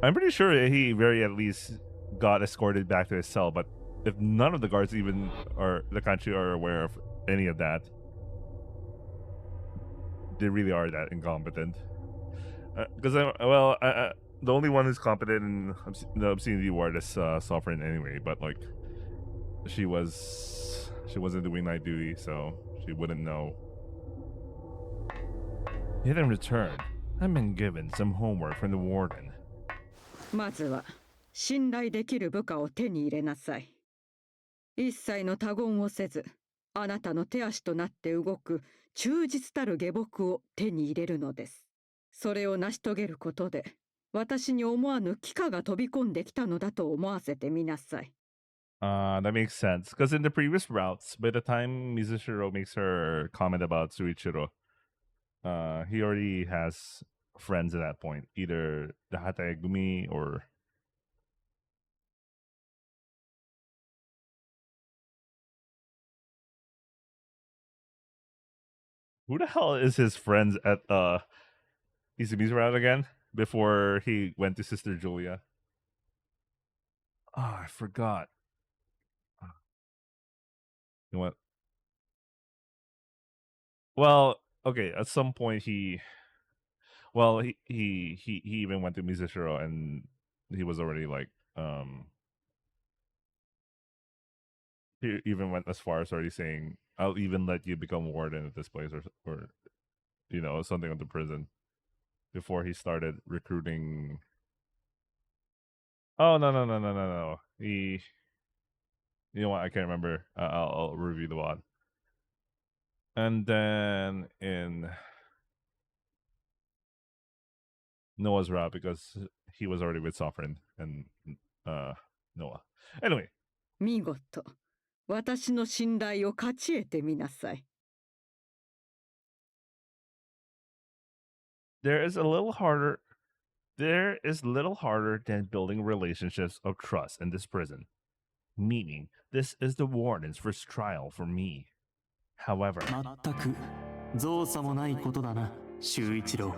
I'm pretty sure he very at least got escorted back to his cell, but if none of the guards even or the country are aware of any of that, they really are that incompetent. Because the only one who's competent in the obscenity ward is Sovereign anyway, but like she wasn't doing night duty, so she wouldn't know. Yet in return, I've been given some homework from the warden. まずは信頼できる部下を手に入れなさい。一切の他言をせず、あなたの手足となって動く忠実たる下僕を手に入れるのです。それを成し遂げることで、私に思わぬ幾何が飛び込んできたのだと思わせてみなさい。That makes sense. Because in the previous routes, by the time Mizushiro makes her comment about Suichiro, he already has friends at that point. Either the Hatayagumi or... Who the hell is his friends at Izumi's route again? Before he went to Sister Julia? Oh, I forgot. You know what? Well, okay, at some point he even went to Mizushiro and he was already like he even went as far as already saying, I'll even let you become warden at this place or you know, something of the prison before he started recruiting. Oh no. He, you know what, I can't remember. I'll review the VOD. And then in Noah's route, because he was already with Sovereign and Noah. Anyway. 見事、私の信頼を勝ち得てみなさい。There is little harder than building relationships of trust in this prison. Meaning, this is the warden's first trial for me. However, 全く造作もないことだな、修一郎。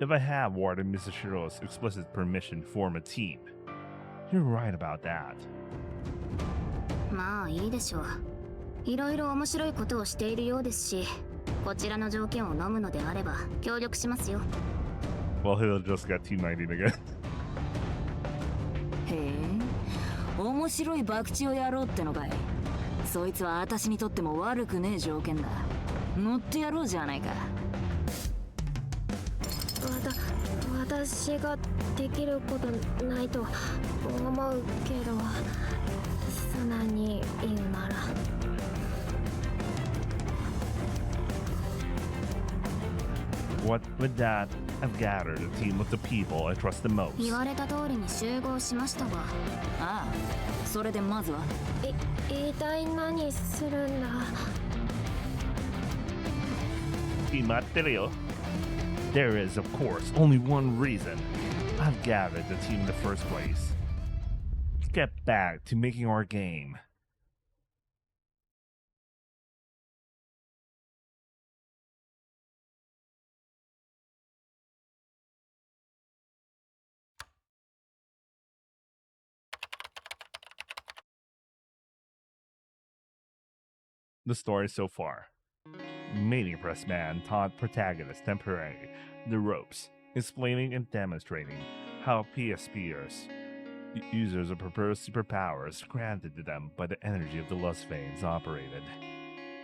if I have Warden Misashiro's explicit permission to form a team, you're right about that. まあいいでしょう。いろいろ面白いことをしているようですし、こちらの条件を飲むのであれば協力しますよ。Well, he'll just get team 19 again. へえ、面白い博打をやろうってのかい。そいつは私にとっても悪くねえ条件だ。乗ってやろうじゃないか。私ができることないと思うけど、素直に言うなら。What would that have gathered a team of the people I trust the most? 言われた通りに集合しましたが。ああ、それでまずは一体何するんだ。決まってるよ。There is, of course, only one reason I've gathered the team in the first place. Let's get back to making our game. The story so far. Mating Press Man taught protagonist Henpri the ropes, explaining and demonstrating how PSPers, users of proposed superpowers granted to them by the energy of the lust veins, operated.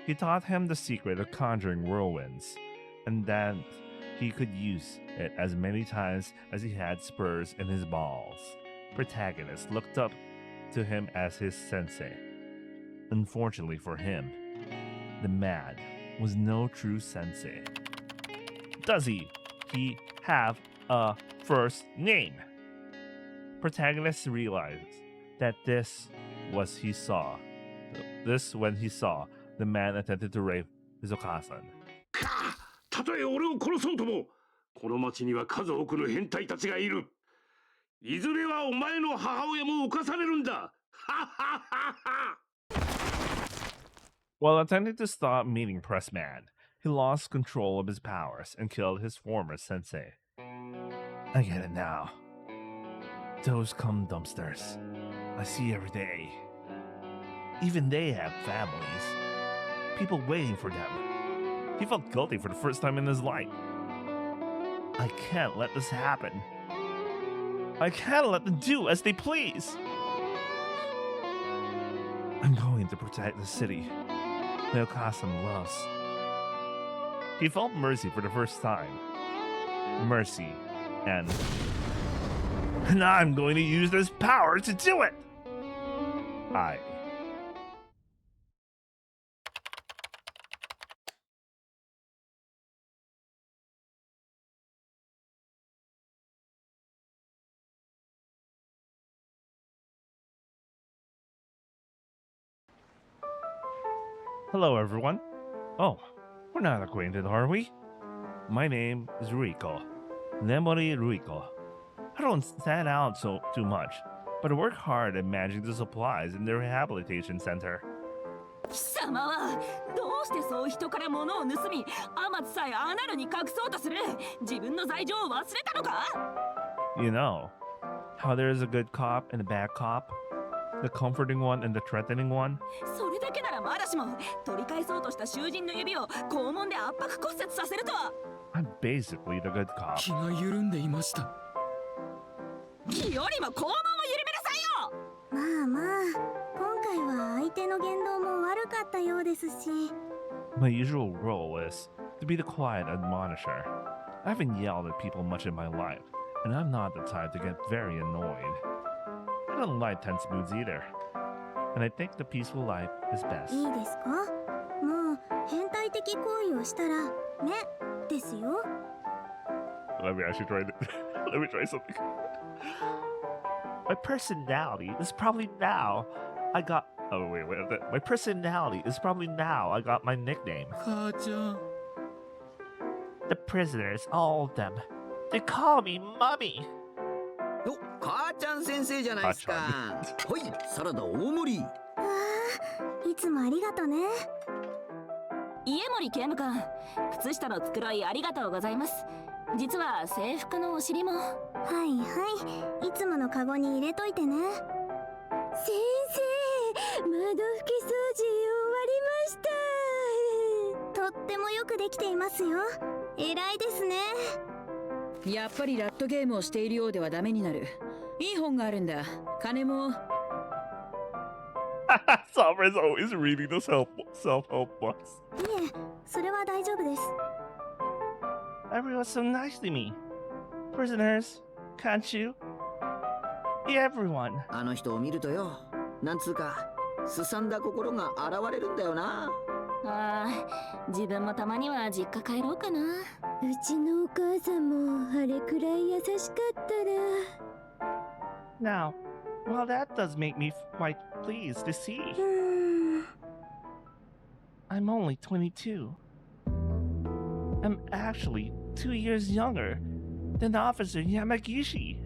He taught him the secret of conjuring whirlwinds, and that he could use it as many times as he had spurs in his balls. Protagonist looked up to him as his sensei. Unfortunately for him, the man was no true sensei. Does he have a first name? Protagonist realized that this when he saw the man attempted to rape his Okasan. たとえ俺を殺そうとも、この町には数多くの変態たちがいる。いずれはお前の母親も犯されるんだ。はははは。While attempting to stop Meeting Press Man, he lost control of his powers and killed his former sensei. I get it now. Those cum dumpsters I see every day. Even they have families. People waiting for them. He felt guilty for the first time in his life. I can't let this happen. I can't let them do as they please. I'm going to protect the city that Okasan loves. He felt mercy for the first time. Mercy, and I'm going to use this power to do it! Hello, everyone. Oh, we're not acquainted, are we? My name is Ruiko. Nemori Ruiko. I don't stand out too much, but I work hard at managing the supplies in the rehabilitation center. 貴様はどうしてそう人から物を盗み、天津さえアナルに隠そうとする。自分の罪状を忘れたのか？ You know, how there is a good cop and a bad cop? The comforting one and the threatening one? それだけならまだしも、取り返そうとした囚人の指を肛門で圧迫骨折させるとは。I'm basically the good cop. 気が緩んでいました。気よりも肛門を緩めなさいよ。まあまあ、今回は相手の言動も悪かったようですし。My usual role is to be the quiet admonisher. I haven't yelled at people much in my life, and I'm not the type to get very annoyed. I don't like tense moods either, and I think the peaceful life is best. いいですか？もう変態的行為をしたらねですよ。Let me actually try it. Let me try something. My personality is probably now I got. Oh wait. My personality is probably now I got my nickname. 母ちゃん。 The prisoners, all of them, they call me Mummy. お、母ちゃん先生じゃないですか。はい、サラダ大盛り。わあ、いつもありがとね。家森警務官、靴下の繕いありがとうございます。実は制服のお尻も。はいはい、いつものカゴに入れといてね。先生、窓拭き掃除終わりました。とってもよくできていますよ。偉いですね。やっぱりラットゲームをしているようではダメになる。いい本があるんだ。金も。Summer's always reading those self-help books. いえ、それは大丈夫です。 Everyone's so nice to me. Prisoners, can't you? Everyone. あの人を見るとよ、なんつうかすさんだ心が現れるんだよな。ああ、自分もたまには実家帰ろうかな。うちのお母さんもあれくらい優しかったら。 Now, well, that does make me quite pleased to see. I'm only 22. I'm actually 2 years younger than Officer Yamagishi.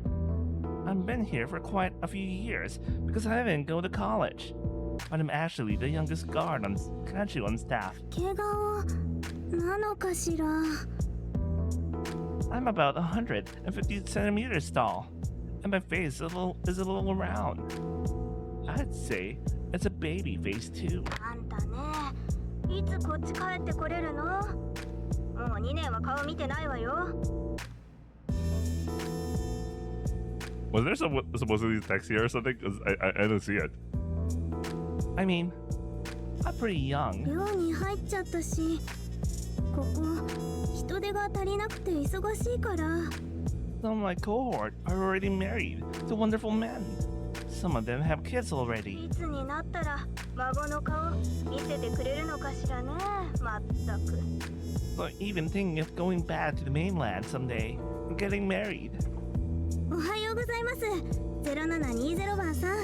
I've been here for quite a few years because I didn't go to college. But I'm actually the youngest guard on Kanchu on staff. 怪我なのかしら。 I'm about 150 centimeters tall, and my face is a little round. I'd say it's a baby face too. あんたね、いつこっち帰ってこれるの？もう2年は顔見てないわよ。 Was there supposed to be text here or something? Because I don't see it. I mean, I'm pretty young. 寮に入っちゃったし、ここ人手が足りなくて忙しいから。 Some of my cohort are already married to wonderful men. Some of them have kids already. いつになったら孫の顔見せてくれるのかしらね。まったく。 So even thinking of going back to the mainland someday and getting married. おはようございます。0720番さん。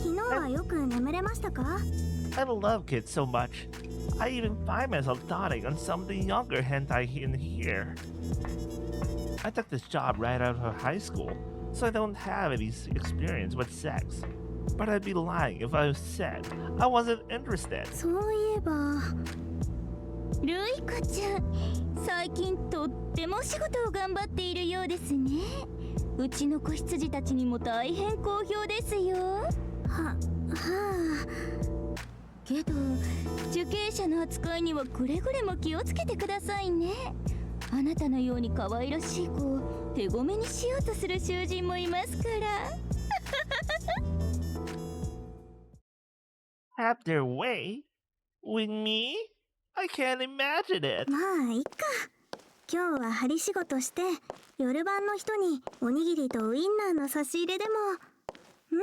昨日はよく眠れましたか？ I love kids so much. I even find myself dotting on some of the younger hentai in here. I took this job right out of high school, so I don't have any experience with sex. But I'd be lying if I said I wasn't interested. そういえば、ルイカちゃん、最近とっても仕事を頑張っているようですね。うちの子羊たちにも大変好評ですよ。はあ。けど、受刑者の扱いにはくれぐれも気をつけてくださいね。あなたのように可愛らしい子を手ごめにしようとする囚人もいますから。Have their way? With me? I can't imagine it. まあいっか。今日は針仕事して夜晩の人におにぎりとウインナーの差し入れでも。ん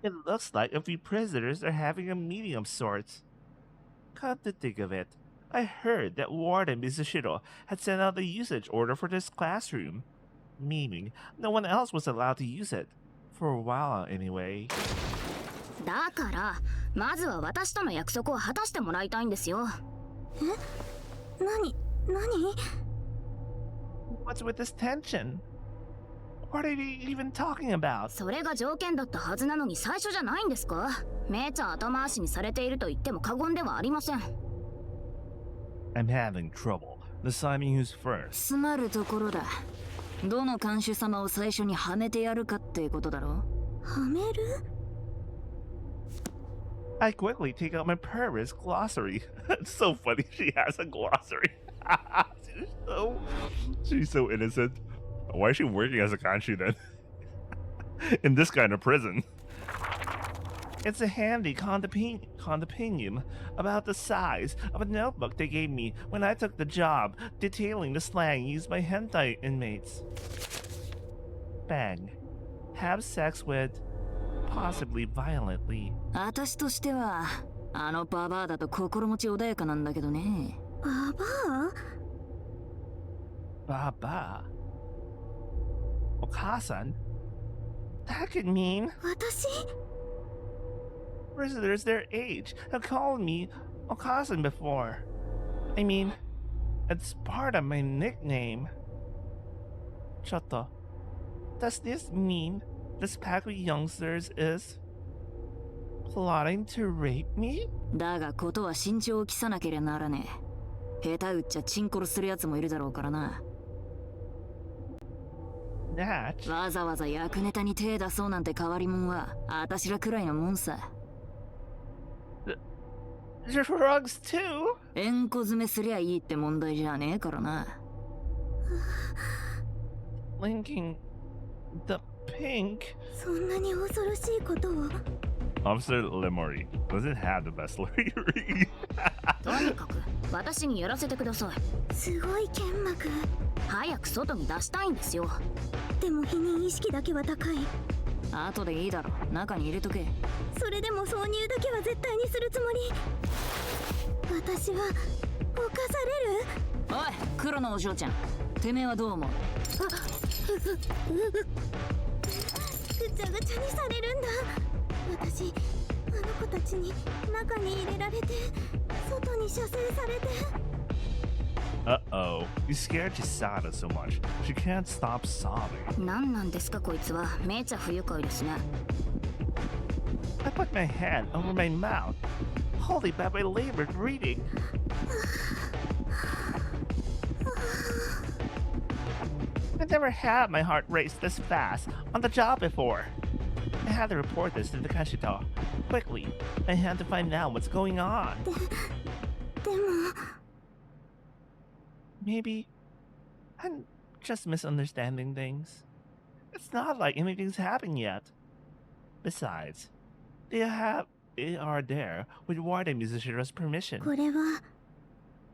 It looks like a few prisoners are having a meeting of sorts. Come to think of it, I heard that Warden Mizushiro had sent out the usage order for this classroom, meaning no one else was allowed to use it. For a while anyway. だからまずは私との約束を果たしてもらいたいんですよ。え？何？ What's with this tension? What are you even talking about? それが条件だったはずなのに最初じゃないんですか？めちゃ後回しにされていると言っても過言ではありません。I'm having trouble deciding who's first. つまるところだ。どの看守様を最初にはめてやるかってことだろ。はめる？ I quickly take out my Paris glossary. It's so funny she has a glossary. She's so innocent. Why is she working as a kanshi then? In this kind of prison. It's a handy condominium about the size of a notebook they gave me when I took the job detailing the slang used by hentai inmates. Bang. Have sex with, possibly violently. 私としてはあのババアだと心持ち穏やかなんだけどね。ババア？ Baba. Okasan? That could mean 私？ prisoners their age have called me Okasan before. I mean, it's part of my nickname. Chotto, does this mean this pack of youngsters is plotting to rape me? だがことは慎重を期さなければならねえ。下手打っちゃチンコロするやつもいるだろうからな。That わざわざ役ネタに手出そうなんて変わりもんはあたしらくらいのもんさ。drugs too? 円弧詰めすりゃいいって問題じゃねえからな。Linking the pink. そんなに恐ろしいことを。 Officer Lemori doesn't have the best lawyer. とにかく私にやらせてください。すごい剣幕。早く外に出したいんですよ。でも否認意識だけは高い。後でいいだろ、中に入れとけ。それでも挿入だけは絶対にするつもり。私は犯される。おい、黒のお嬢ちゃん、てめえはどう思う？ぐちゃぐちゃにされるんだ。私、あの子たちに中に入れられて、外に射精されて。Uh-oh. You scared Chisada so much. She can't stop sobbing. 何なんですかこいつは。めちゃ不愉快ですね。I put my hand over my mouth, holding back my labored breathing. I've never had my heart race this fast on the job before. I had to report this to the Kashito. Quickly, I had to find out what's going on. でも Maybe I'm just misunderstanding things. It's not like anything's happened yet. Besides, they are there with Warden Musician's permission. これは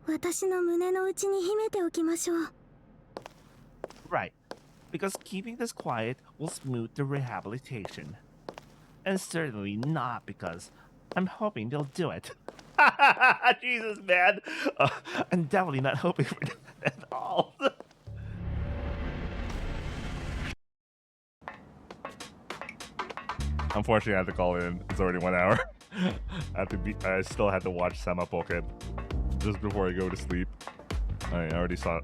私の胸の内に秘めておきましょう。 Right, because keeping this quiet will smooth the rehabilitation. And certainly not because I'm hoping they'll do it. Jesus, man. I'm definitely not hoping for that at all. Unfortunately, I had to call in. It's already 1 hour. I still had to watch Samapoken just before I go to sleep. I already saw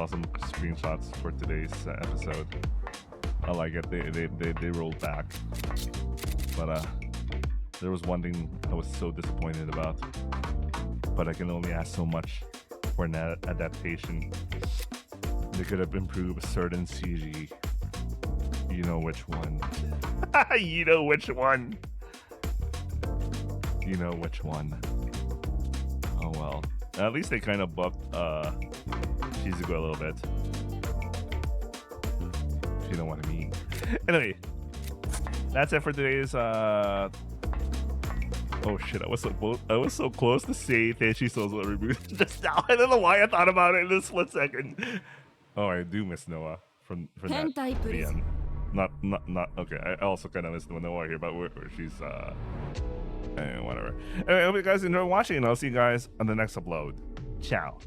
some screenshots for today's episode. I like it. They rolled back, but there was one thing I was so disappointed about. But I can only ask so much for an adaptation. They could have improved a certain CG. You know which one. You know which one. You know which one. Oh well. At least they kind of buffed Shizuku a little bit. If you know what I mean. Anyway, that's it for today's oh shit, I was so close to say Tenshi Sozo reboot just now. I don't know why I thought about it in this split second. Oh, I do miss Noah from that Hentai, please. the end. Not okay. I also kind of miss Noah here, but where she's whatever. Anyway, I hope you guys enjoy watching, and I'll see you guys on the next upload. Ciao.